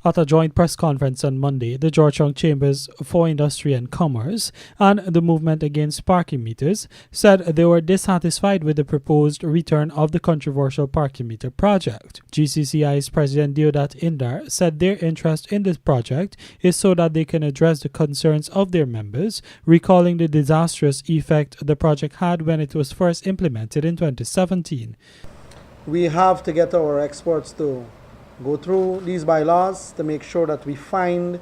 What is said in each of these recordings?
At a joint press conference on Monday, the Georgetown Chambers for Industry and Commerce and the Movement Against Parking Meters said they were dissatisfied with the proposed return of the controversial parking meter project. GCCI's President Deodat Indar said their interest in this project is so that they can address the concerns of their members, recalling the disastrous effect the project had when it was first implemented in 2017. We have to get our experts to go through these bylaws to make sure that we find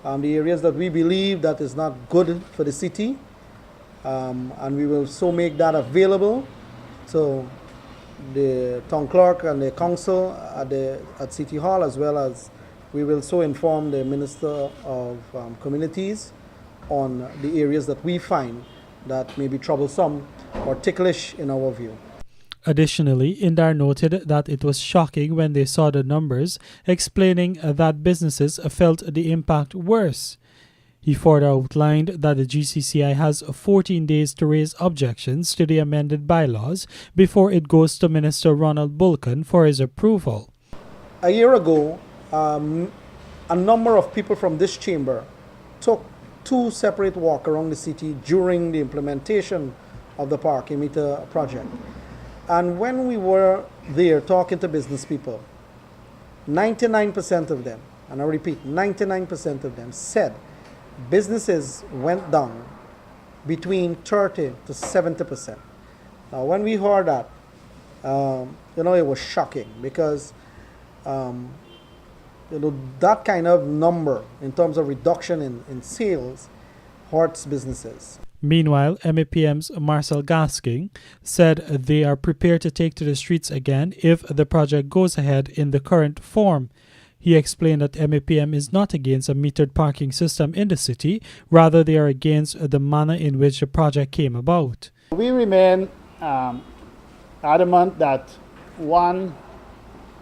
the areas that we believe that is not good for the city, and we will so make that available to the town clerk and the council at City Hall, as well as we will so inform the Minister of Communities on the areas that we find that may be troublesome or ticklish in our view. Additionally, Indar noted that it was shocking when they saw the numbers, explaining that businesses felt the impact worse. He further outlined that the GCCI has 14 days to raise objections to the amended bylaws before it goes to Minister Ronald Bulkan for his approval. A year ago, a number of people from this chamber took 2 separate walks around the city during the implementation of the parking meter project. And when we were there talking to business people, 99% of them, and I repeat, 99% of them said businesses went down between 30 to 70%. Now, when we heard that, it was shocking because, that kind of number in terms of reduction in sales hurts businesses. Meanwhile, MAPM's Marcel Gasking said they are prepared to take to the streets again if the project goes ahead in the current form. He explained that MAPM is not against a metered parking system in the city, rather they are against the manner in which the project came about. We remain adamant that, one,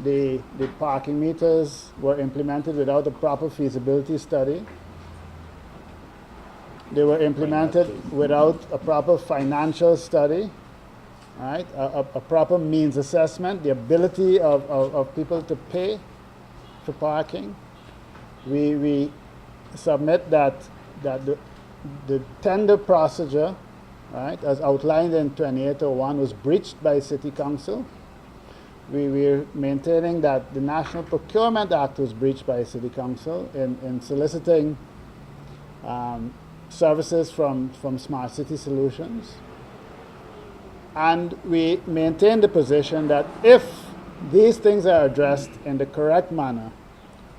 the parking meters were implemented without a proper feasibility study. They were implemented without a proper financial study, right? A proper means assessment, the ability of people to pay for parking. We submit that the tender procedure, right, as outlined in 2801, was breached by City Council. We're maintaining that the National Procurement Act was breached by City Council in soliciting services from Smart City Solutions. And we maintain the position that if these things are addressed in the correct manner,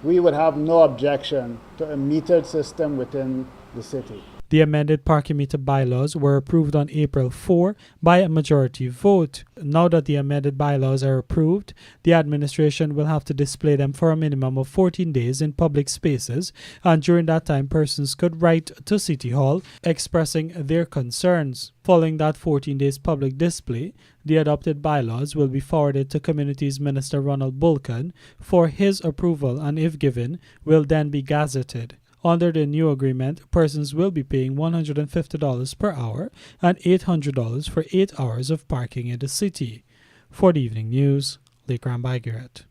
we would have no objection to a metered system within the city. The amended parking meter bylaws were approved on April 4 by a majority vote. Now that the amended bylaws are approved, the administration will have to display them for a minimum of 14 days in public spaces, and during that time persons could write to City Hall expressing their concerns. Following that 14 days public display, the adopted bylaws will be forwarded to Communities Minister Ronald Bulkan for his approval, and if given, will then be gazetted. Under the new agreement, persons will be paying $150 per hour and $800 for 8 hours of parking in the city. For the Evening News, Lekram Bygaret.